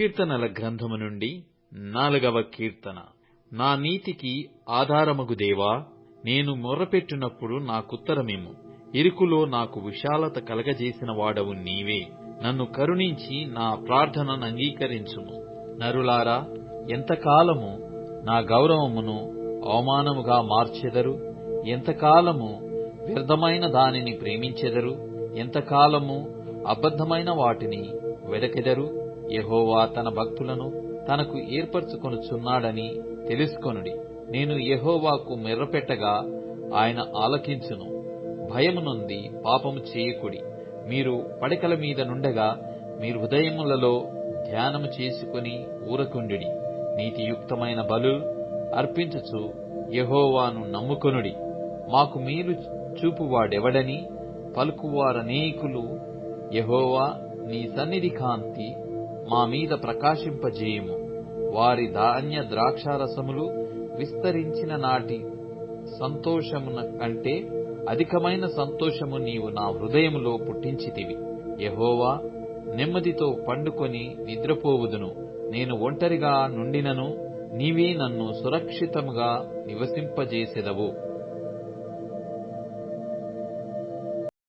కీర్తనల గ్రంథము నుండి 4వ కీర్తన. నా నీతికి ఆధారమగు దేవా, నేను మొర్రపెట్టినప్పుడు నాకుత్తరమిమ్ము. ఇరుకులో నాకు విశాలత కలగజేసిన వాడవు నీవే. నన్ను కరుణించి నా ప్రార్థనను అంగీకరించుము. నరులారా, ఎంతకాలము నా గౌరవమును అవమానముగా మార్చెదరు? ఎంతకాలము వ్యర్థమైన దానిని ప్రేమించెదరు? ఎంతకాలము అబద్ధమైన వాటిని వెదకెదరు? యెహోవా తన భక్తులను తనకు ఏర్పరచుకొనుచున్నాడని తెలుసుకొనుడి. నేను యెహోవాకు మొర్రపెట్టగా ఆయన ఆలకించును. భయము నొంది పాపము చేయకుడి. మీరు పడకల మీద నుండగా మీ హృదయములలో ధ్యానము చేసుకుని ఊరకుండుడి. నీతియుక్తమైన బలులు అర్పించుచు యెహోవాను నమ్ముకొనుడి. మాకు మేలు చూపువాడెవడని పలుకువారనేకులు. యెహోవా, నీ సన్నిధి కాంతి మా మీద ప్రకాశింపజేయుము. వారి ధాన్య ద్రాక్షారసములు విస్తరించిన నాటి సంతోషమున కంటే అధికమైన సంతోషము నీవు నా హృదయములో పుట్టించితివి. యెహోవా, నెమ్మదితో పండుకొని నిద్రపోవుదును. నేను ఒంటరిగా నుండినను నీవే నన్ను సురక్షితముగా నివసింపజేసెదవు.